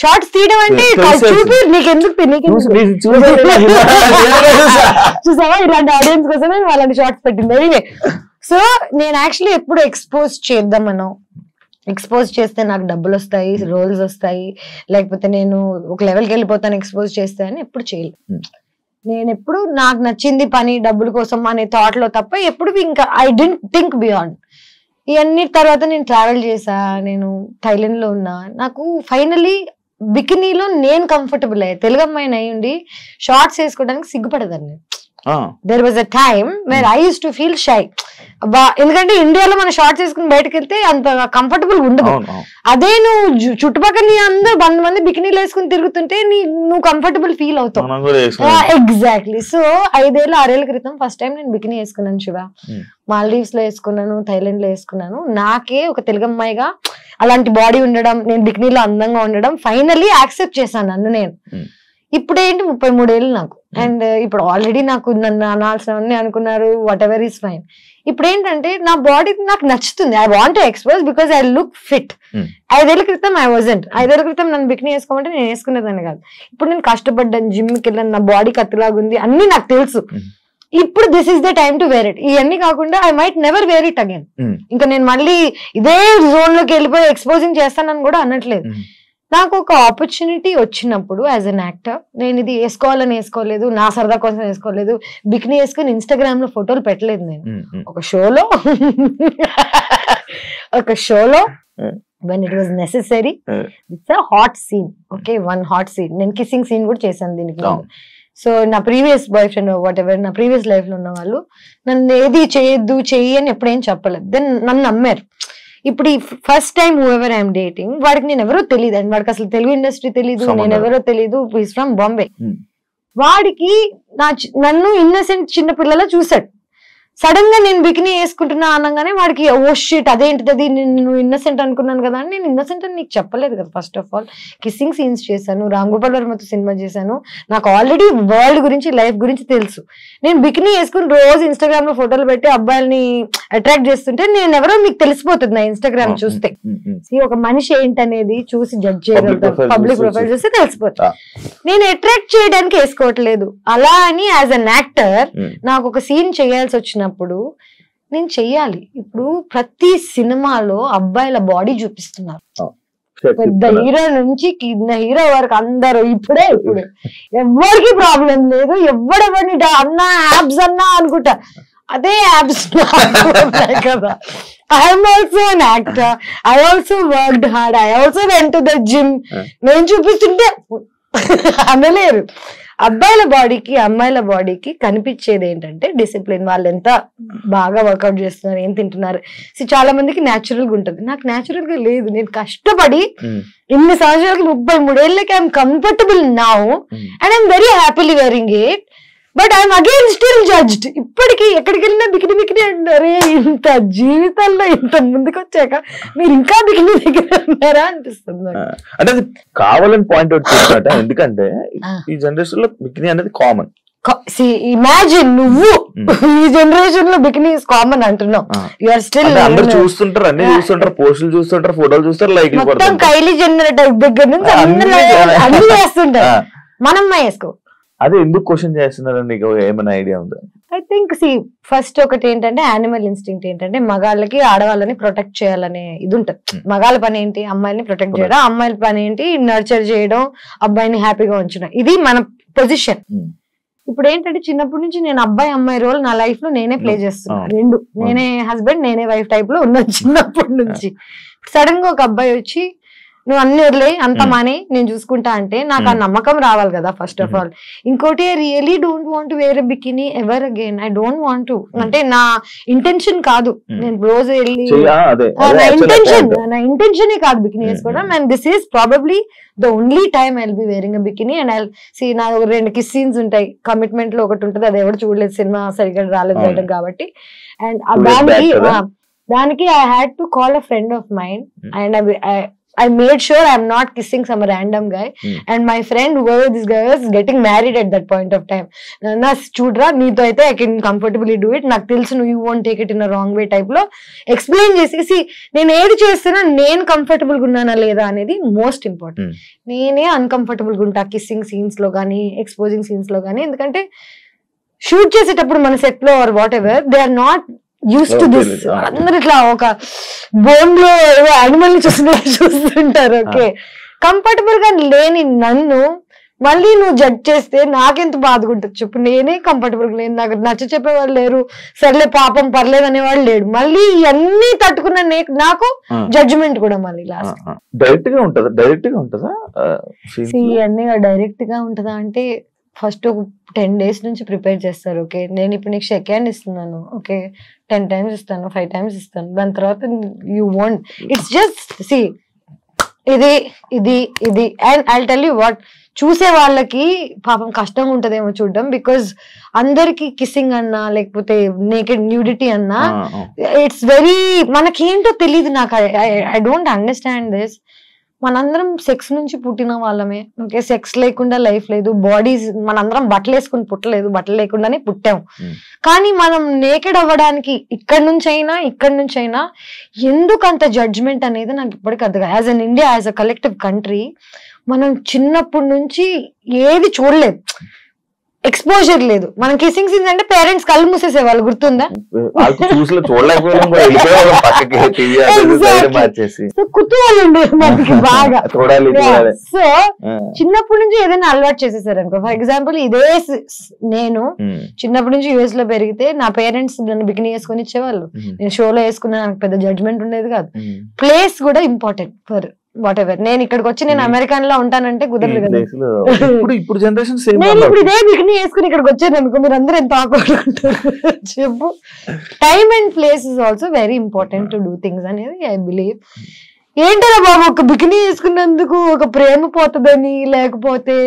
Speaker 2: షార్ట్స్ తీయడం అంటే చూపి నీకెందుకు చూసావా ఇలాంటి ఆడియన్స్ కోసమే అలాంటి షార్ట్స్ పెట్టింది. సో నేను యాక్చువల్లీ ఎప్పుడు ఎక్స్పోజ్ చేస్తే నాకు డబ్బులు వస్తాయి, రోల్స్ వస్తాయి, లేకపోతే నేను ఒక లెవెల్కి వెళ్ళిపోతాను ఎక్స్పోజ్ చేస్తే అని ఎప్పుడు చేయలేదు. నేను ఎప్పుడు నాకు నచ్చింది పని డబ్బుల కోసం అనే థాట్ లో తప్ప ఎప్పుడు ఇంకా ఐ డెంట్ థింక్ బియాండ్. ఇవన్నీ తర్వాత నేను ట్రావెల్ చేసా, నేను థైలాండ్ లో ఉన్నా. నాకు ఫైనలీ బికినీలో నేను కంఫర్టబుల్ అయ్యా. తెలుగు అమ్మాయిని అయ్యుండి షార్ట్స్ వేసుకోవడానికి సిగ్గుపడదాన్ని. There was a time where I used to feel shy. ఎందుకంటే ఇండియాలో మన షార్ట్స్ వేసుకుని బయటకు వెళ్తే అంత కంఫర్టబుల్ ఉండదు. అదే నువ్వు చుట్టుపక్కల నీ అందరూ 100 మంది బికినీలు వేసుకుని తిరుగుతుంటే నువ్వు కంఫర్టబుల్ ఫీల్ అవుతావు. ఎగ్జాక్ట్లీ. సో 5 ఏళ్ళ 6 ఏళ్ల క్రితం ఫస్ట్ టైం నేను బికినీ వేసుకున్నాను శివ. మాల్దీవ్స్ లో వేసుకున్నాను, థైలాండ్ లో వేసుకున్నాను. నాకే ఒక తెలుగు అమ్మాయిగా అలాంటి బాడీ ఉండడం, నేను బికినీలో అందంగా ఉండడం ఫైనల్లీ యాక్సెప్ట్ చేశాను నన్ను నేను. ఇప్పుడు ఏంటి 33 ఏళ్ళు నాకు, అండ్ ఇప్పుడు ఆల్రెడీ నాకు నన్ను అనాల్సినవన్నీ అనుకున్నారు, వాట్ ఎవర్ ఈస్ ఫైన్. ఇప్పుడు ఏంటంటే నా బాడీ నాకు నచ్చుతుంది, I want to expose because I look fit. 5 ఏళ్ల క్రితం ఐ వాజంట్. 5 ఏళ్ల క్రితం నన్ను బికినీ వేసుకోమంటే నేను వేసుకునేదాన్ని కాదు. ఇప్పుడు నేను కష్టపడ్డాను, జిమ్కి వెళ్ళాను, నా బాడీ కత్తిలాగుంది అన్ని నాకు తెలుసు. ఇప్పుడు this is the time to wear it. ఇవన్నీ కాకుండా I might never wear it again. ఇంకా నేను మళ్ళీ ఇదే జోన్ లోకి వెళ్ళిపోయి ఎక్స్పోజింగ్ చేస్తానని కూడా అనట్లేదు. నాకు ఒక ఆపర్చునిటీ వచ్చినప్పుడు యాజ్ అన్ యాక్టర్, నేను ఇది వేసుకోవాలని వేసుకోలేదు, నా సరదా కోసం వేసుకోలేదు, బికినీ వేసుకుని ఇన్స్టాగ్రామ్ లో ఫోటోలు పెట్టలేదు. నేను ఒక షోలో when it was necessary, it's a hot scene, okay, one hot scene. నేను కిస్సింగ్ సీన్ కూడా చేశాను దీనికి. సో నా previous boy friend what ever, నా ప్రీవియస్ లైఫ్ లో ఉన్న వాళ్ళు నన్ను ఏది చేయొద్దు చెయ్యి అని ఎప్పుడేం చెప్పలేదు. దెన్ నన్ను నమ్మారు. ఇప్పుడు ఈ first time who ever I'm dating, వాడికి నేను ఎవరో తెలియదు, అండ్ వాడికి అసలు తెలుగు ఇండస్ట్రీ తెలీదు, నేను ఎవరో తెలీదు, ఈస్ ఫ్రమ్ బాంబే. వాడికి నన్ను ఇన్నసెంట్ చిన్న పిల్లలా చూసాడు. సడన్ గా నేను బికినీ వేసుకుంటున్నా అనగానే వాడికి ఓ షిట్ అదేంటిది, నేను ఇన్నసెంట్ అనుకున్నాను కదా అని. నేను ఇన్నసెంట్ అని నీకు చెప్పలేదు కదా. First of all kissing scenes చేశాను, రామ్ గోపాల్ వర్మతో సినిమా చేశాను, నాకు ఆల్రెడీ వరల్డ్ గురించి లైఫ్ గురించి తెలుసు. నేను బికినీ వేసుకుని రోజు ఇన్స్టాగ్రామ్ లో ఫోటోలు పెట్టి అబ్బాయిల్ని అట్రాక్ట్ చేస్తుంటే నేను ఎవరో మీకు తెలిసిపోతుంది నా ఇన్స్టాగ్రామ్ చూస్తే. ఒక మనిషి ఏంటనేది చూసి జడ్జ్ చేయగలుగుతారు, పబ్లిక్ ప్రొఫైల్ చూస్తే తెలిసిపోతుంది. నేను అట్రాక్ట్ చేయడానికి వేసుకోవట్లేదు. అలా అని యాజ్ అన్ యాక్టర్ నాకు ఒక సీన్ చేయాల్సి వచ్చినప్పుడు నేను చెయ్యాలి. ఇప్పుడు ప్రతి సినిమాలో అబ్బాయిల బాడీ చూపిస్తున్నారు, పెద్ద హీరో నుంచి కింద హీరో వరకు అందరూ. ఇప్పుడు ఎవరికి ప్రాబ్లం లేదు, ఎవడెవరిని అన్నా యాబ్స్ అన్నా అనుకుంటా, అదే యాబ్స్ కదా. I'm also an actor, I also worked hard, I also went to the gym. నేను చూపిస్తుంటే అనలేరు. అబ్బాయిల బాడీకి అమ్మాయిల బాడీకి కనిపించేది ఏంటంటే డిసిప్లిన్, వాళ్ళు ఎంత బాగా వర్కౌట్ చేస్తున్నారు, ఏం తింటున్నారు. చాలా మందికి న్యాచురల్ గా ఉంటుంది, నాకు న్యాచురల్ గా లేదు. నేను కష్టపడి ఇన్ని సంవత్సరాలకి 33 ఏళ్ళకి I'm comfortable now and I'm very happily wearing it, but I'm again still judged. ఇప్పటికీ ఎక్కడికి వెళ్ళినా బికినీ బికినీ అంటారే, ఇంత జీవితంలో ఇంత ముందుకు వచ్చాక మీరు ఇంకా బికినీ దగ్గర ఉన్నారా అనిపిస్తుంది.
Speaker 1: అంటే అది కావాలని పాయింట్ అవుట్ చేసినట్ట. ఎందుకంటే ఈ జనరేషన్ లో బికినీ అనేది కామన్.
Speaker 2: ఇమాజిన్ నువ్వు ఈ జనరేషన్ లో బికినీ ఇస్ కామన్ అంటున్నావు. యూఆర్ స్టిల్
Speaker 1: అందరు చూస్తుంటారు, అన్ని చూస్తుంటారు, పోస్టులు చూస్తుంటారు, ఫోటోలు చూస్తారు, లైక్
Speaker 2: మొత్తం కైలీ జెన్నర్ దగ్గర నుంచి అన్ని వేస్తుంటారు. మనం వేసుకో.
Speaker 1: అదే ఎందుకు క్వశ్చన్ చేస్తున్నారు, నీకు ఏమైనా ఐడియా ఉందా?
Speaker 2: ఐ థింక్ ఫస్ట్ ఒకటి ఏంటంటే యానిమల్ ఇన్స్టింక్ట్ ఏంటంటే మగాళ్ళకి ఆడవాళ్ళని ప్రొటెక్ట్ చేయాలనే ఇది ఉంటది. మగాళ్ళ పని ఏంటి, అమ్మాయిని ప్రొటెక్ట్ చేయడం, అమ్మాయిల పని ఏంటి నర్చర్ చేయడం, అబ్బాయిని హ్యాపీగా ఉంచడం. ఇది మన పొజిషన్. ఇప్పుడు ఏంటంటే చిన్నప్పటి నుంచి నేను అబ్బాయి అమ్మాయి రోల్ నా లైఫ్ లో నేనే ప్లే చేస్తున్నా, రెండు. నేనే హస్బెండ్ నేనే వైఫ్ టైప్ లో ఉన్నాను చిన్నప్పటి నుంచి. సడన్ గా ఒక అబ్బాయి వచ్చి నువ్వు అన్ని వదిలే అంత మానే నేను చూసుకుంటా అంటే నాకు ఆ నమ్మకం రావాలి కదా ఫస్ట్ ఆఫ్ ఆల్. ఇంకోటి I really don't want wear a bikini ever again. I don't want to, అంటే నా ఇంటెన్షన్ కాదు, నేను రోజు వెళ్ళి నా ఇంటెన్షన్ కాదు బికినీ వేసుకోవడం. And this is probably the only time I will be wearing a bikini. And I see నా 2 కిస్ సీన్స్ ఉంటాయి, కమిట్మెంట్ లో ఒకటి ఉంటుంది, అది ఎవరు చూడలేదు, సినిమా సరిగ్గా రాలేదు కాబట్టి. అండ్ దానికి I had to call a friend of mind and I made sure I'm not kissing some random guy. And my friend, whoever this guy was, getting married at that point of time. Na chudra neeto aithe I can comfortably do it. నాకు తెలుసు you won't take it in a wrong way type లో explain చేసి నేను ఏది చేస్తున్నా నేను comfortable గా ఉన్నానా లేదా అనేది మోస్ట్ ఇంపార్టెంట్. నేనే అన్కంఫర్టబుల్ గా ఉంటా కిస్సింగ్ సీన్స్ లో కానీ ఎక్స్పోజింగ్ సీన్స్ లో కానీ, ఎందుకంటే షూట్ చేసేటప్పుడు మన సెట్ లో or whatever they are not used to this. అందరు ఇట్లా ఒక బోన్ లో యానిమల్ ని చూస్తుంటారు. ఓకే, కంఫర్టబుల్ గా లేని నన్ను మళ్ళీ నువ్వు జడ్జ్ చేస్తే నాకెంత బాధగా ఉంటుంది చెప్పు. నేనే కంఫర్టబుల్ గా లేను, నాకు నచ్చ చెప్పేవాళ్ళు లేరు, సర్లే పాపం పర్లేదు అనేవాళ్ళు లేడు. మళ్ళీ ఇవన్నీ తట్టుకున్న నాకు జడ్జిమెంట్ కూడా మళ్ళీ లాస్ట్
Speaker 1: డైరెక్ట్ గా ఉంటుందా? డైరెక్ట్ గా ఉంటుందా?
Speaker 2: ఇవన్నీ డైరెక్ట్ గా ఉంటుందా అంటే ఫస్ట్ 10 days నుంచి ప్రిపేర్ చేస్తారు. ఓకే, నేను ఇప్పుడు నీకు షేక్ హ్యాండ్ ఇస్తున్నాను, ఓకే 10 times ఇస్తాను, 5 times ఇస్తాను, దాని తర్వాత యూ వాంట్ ఇట్స్ జస్ట్ ఇది ఇది ఇది. And I tell you what, చూసే వాళ్ళకి పాపం కష్టంగా ఉంటదేమో చూడడం, బికాజ్ అందరికి కిస్సింగ్ అన్నా లేకపోతే నేకెడ్ న్యూడిటీ అన్నా ఇట్స్ వెరీ, మనకేంటో తెలియదు. నాకు ఐ డోంట్ అండర్స్టాండ్ దిస్. మనందరం సెక్స్ నుంచి పుట్టిన వాళ్ళమే, ఓకే, సెక్స్ లేకుండా లైఫ్ లేదు. బాడీస్ మనందరం బట్టలు వేసుకుని పుట్టలేదు, బట్టలు లేకుండానే పుట్టాం. కానీ మనం నేకెడ్ అవ్వడానికి ఇక్కడి నుంచి అయినా ఎందుకు అంత జడ్జ్మెంట్ అనేది నాకు ఇప్పటికీ అర్థం. As an India, as a collective country, మనం చిన్నప్పటి నుంచి ఏది చూడలేదు, ఎక్స్పోజర్ లేదు. మనం కిసింగ్ సీన్స్ అంటే పేరెంట్స్ కళ్ళు మూసేసేవాళ్ళు, గుర్తుందా? కుతూహలం ఉండేది మనకి బాగా. సో చిన్నప్పటి నుంచి ఏదైనా అలవాటు చేసేసారు అనుకో. ఫర్ ఎగ్జాంపుల్ ఇదే నేను చిన్నప్పటి నుంచి యుఎస్ లో పెరిగితే నా పేరెంట్స్ నన్ను బికినీ వేసుకొని ఇచ్చేవాళ్ళు. నేను షోలో వేసుకున్నా, నాకు పెద్ద జడ్జ్మెంట్ ఉండేది కాదు. ప్లేస్ కూడా ఇంపార్టెంట్ ఫర్ వాట్ ఎవర్. నేను ఇక్కడికి వచ్చి నేను అమెరికన్ లో ఉంటానంటే కుదరదు కదా.
Speaker 1: ఇప్పుడు జనరేషన్
Speaker 2: నేను ఇప్పుడు ఇదే బికినీ వేసుకుని ఇక్కడికి వచ్చాను అనుకో, మీరు అందరూ ఎంత ఆక్వర్డ్ ఉంటారు చెప్పు. Time and place is also very important to do things అనేది ఐ బిలీవ్. ఏంటరా బాబు ఒక బికినీ వేసుకున్నందుకు ఒక ప్రేమ పోతుందని, లేకపోతే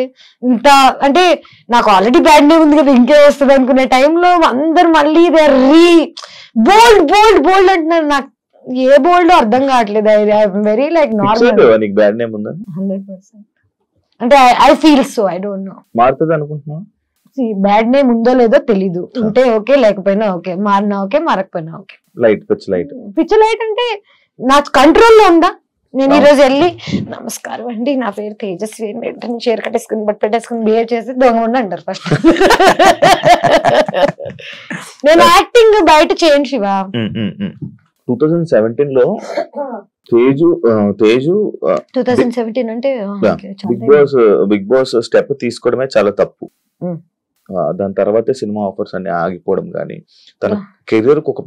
Speaker 2: ఇంత అంటే నాకు ఆల్రెడీ బ్యాడ్ నేమ్ ఉంది కదా ఇంకే వస్తుంది అనుకునే టైంలో అందరు మళ్ళీ బోల్డ్ బోల్డ్ బోల్డ్ అంటున్నారు. నాకు ఏ బోల్డ్ అర్థం కావట్లేదు. Very like normal. 100%. అంటే I feel so, I don't know.
Speaker 1: మారుతుంది అనుకుంటున్నా.
Speaker 2: బ్యాడ్ నేమ్ ఉందో లేదో తెలీదు. ఉంటే ఓకే, లేకపోయినా ఓకే, మారినా ఓకే, మారకపోయినా ఓకే. పిచ్చి లైట్ అంటే నా కంట్రోల్లో ఉందా? నేను ఈ రోజు వెళ్ళి నమస్కారం అండి, నా పేరు తేజస్వి, వెంటనే చీర కట్టేసుకుని బట్ పెట్టేసుకుని బిహేవ్ చేసి దొంగ ఉండి అంటారు ఫస్ట్. నేను యాక్టింగ్ బయట చేయండి శివ.
Speaker 1: 2017 లో తేజు
Speaker 2: 2017 అంటే
Speaker 1: బిగ్ బాస్ స్టెప్ తీసుకోవడమే చాలా తప్పు. దాని తర్వాత సినిమా ఆఫర్స్ అన్ని ఆగిపోవడం కానీ, తన కెరీర్ కు ఒక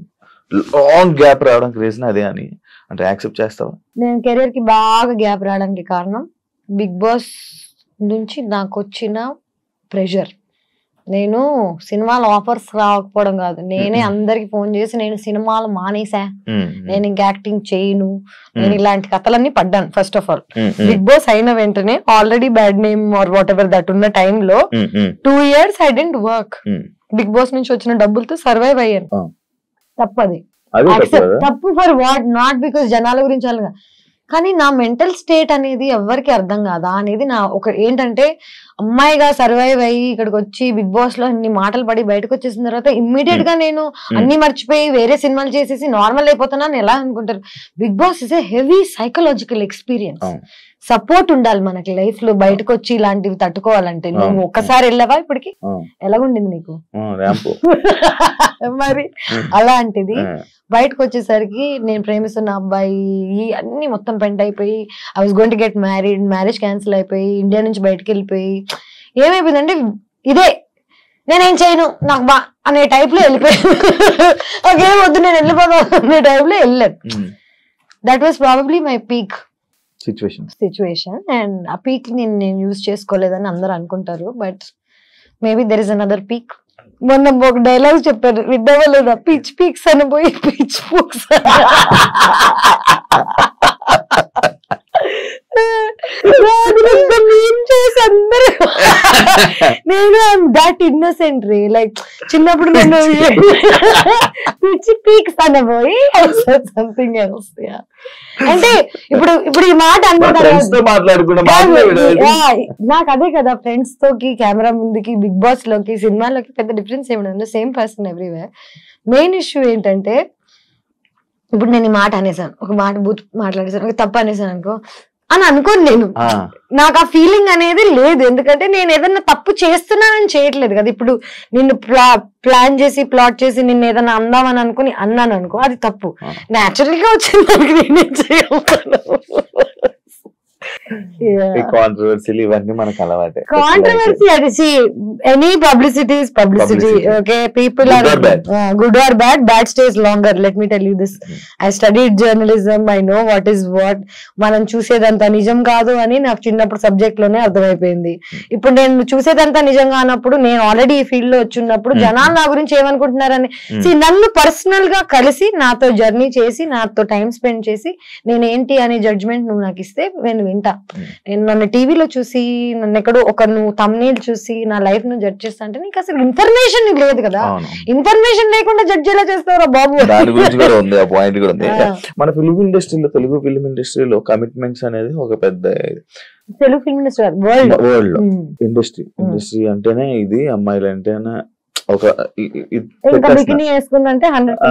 Speaker 1: లాంగ్ గ్యాప్ రావడానికి రీజన్ అదే అని అంటే యాక్సెప్ట్ చేస్తావా?
Speaker 2: నేను కెరీర్ కి బాగా గ్యాప్ రావడానికి కారణం బిగ్ బాస్ నుంచి నాకు వచ్చిన ప్రెషర్. నేను సినిమాలు ఆఫర్స్ రాకపోవడం కాదు, నేనే అందరికి ఫోన్ చేసి నేను సినిమాలు మానేసా, నేను ఇంక యాక్టింగ్ చేయను, నేను ఇలాంటి కథలన్నీ పడ్డాను. First of all Bigg Boss అయిన వెంటనే already bad name or whatever that ఉన్న టైంలో 2 years ఐ డెంట్ వర్క్. బిగ్ బాస్ నుంచి వచ్చిన డబ్బులతో సర్వైవ్ అయ్యాను. తప్పది, తప్పు ఫర్ వాట్, నాట్ బికాస్ జనాల గురించి అలాగా, కానీ నా మెంటల్ స్టేట్ అనేది ఎవరికి అర్థం కాదా అనేది నా ఒక ఏంటంటే, అమ్మాయిగా సర్వైవ్ అయ్యి ఇక్కడికి వచ్చి బిగ్ బాస్ లో అన్ని మాటలు పడి బయటకు వచ్చేసిన తర్వాత ఇమ్మీడియట్ గా నేను అన్ని మర్చిపోయి వేరే సినిమాలు చేసేసి నార్మల్ అయిపోతానని ఎలా అనుకుంటారు? Bigg Boss is a heavy psychological experience. Support ఉండాలి మనకి లైఫ్ లో, బయటకు వచ్చి ఇలాంటివి తట్టుకోవాలంటే. నువ్వు ఒక్కసారి వెళ్ళావా ఇప్పటికి? ఎలాగుండింది నీకు? మరి అలాంటిది బయటకు వచ్చేసరికి నేను ప్రేమిస్తున్న అబ్బాయి అన్ని మొత్తం పెంట్ అయిపోయి, I was going to get married, marriage cancel అయిపోయి, ఇండియా నుంచి బయటకు వెళ్ళిపోయి ఏమైపోయిందంటే ఇదే నేనేం చేయను నాకు బా అనే టైప్ లో వెళ్ళిపోయాను. ఓకేం వద్దు నేను వెళ్ళిపోతాను అనే టైప్ లో వెళ్ళాను. That was probably my peak situation. And ఆ పీక్ నేను యూజ్ చేసుకోలేదని అందరూ అనుకుంటారు, but maybe there is another peak. మొన్న ఒక డైలాగ్ చెప్పారు, విద్యవలేదా, పిచ్ పీక్స్ అని పోయి పిచ్ పూక్స్. నేను దట్ ఇన్నోసెంట్ రే, లైక్ చిన్నప్పుడు నేను పిచ్ పీక్స్ అని పోయి సంథింగ్ ఎల్స్. అంటే ఇప్పుడు ఈ మాట నాకు అదే కదా, ఫ్రెండ్స్ తోకి కెమెరా ముందుకి బిగ్ బాస్ లోకి సినిమాలోకి పెద్ద డిఫరెన్స్ ఏమి, same person everywhere. Main issue ఏంటంటే, ఇప్పుడు నేను ఈ మాట అనేసాను, ఒక మాట బూత్ మాట్లాడేసాను, ఒక తప్పు అనేసాను అనుకో అని అనుకోను నేను. నాకు ఆ ఫీలింగ్ అనేది లేదు, ఎందుకంటే నేను ఏదన్నా తప్పు చేస్తున్నానని చేయట్లేదు కదా. ఇప్పుడు నిన్ను ప్లాన్ చేసి ప్లాట్ చేసి నిన్ను ఏదైనా అందామని అనుకుని అన్నాను అనుకో, అది తప్పు. న్యాచురల్ గా వచ్చింది దానికి నేనేం చేయగలను.
Speaker 1: కాంట్రవర్సీలు ఇవన్నీ మనకు అలవాటే.
Speaker 2: కాంట్రవర్సీ అది any publicity is publicity. Okay, people are good or bad, bad stays longer. Let me tell you this, I studied journalism, I know what is what. మనం చూసేదంతా నిజం కాదు అని నాకు చిన్నప్పుడు సబ్జెక్ట్ లోనే అర్థమైపోయింది. ఇప్పుడు నేను చూసేదంతా నిజంగా అన్నప్పుడు, నేను ఆల్రెడీ ఈ ఫీల్డ్ లో వచ్చినప్పుడు జనాలు నా గురించి ఏమనుకుంటున్నారని నన్ను పర్సనల్ గా కలిసి నాతో జర్నీ చేసి నాతో టైం స్పెండ్ చేసి నేనేంటి అనే జడ్జ్మెంట్ నువ్వు నాకు ఇస్తే నేను వింటా. నేను నన్ను టీవీలో చూసి నన్ను ఎక్కడో ఒక నువ్వు thumbnail చూసి నా లైఫ్ ను జడ్జ్ చేస్తా అంటే నీకు అసలు ఇన్ఫర్మేషన్ లేదు కదా. ఇన్ఫర్మేషన్ లేకుండా జడ్జ్ ఎలా చేస్తారా బాబు?
Speaker 1: దాని గురించి కూడా ఉంది, ఆ పాయింట్ కూడా ఉంది. మన ఫిలిం ఇండస్ట్రీలో, తెలుగు ఫిలిం ఇండస్ట్రీలో కమిట్మెంట్స్ అనేది ఒక పెద్ద
Speaker 2: తెలుగు ఫిల్మ్ ఇండస్ట్రీ
Speaker 1: వరల్డ్ లో ఇండస్ట్రీ అంటేనే ఇది, అమ్మాయిలు అంటేనే ఒక
Speaker 2: బికినీ వేసుకుందంటే 100%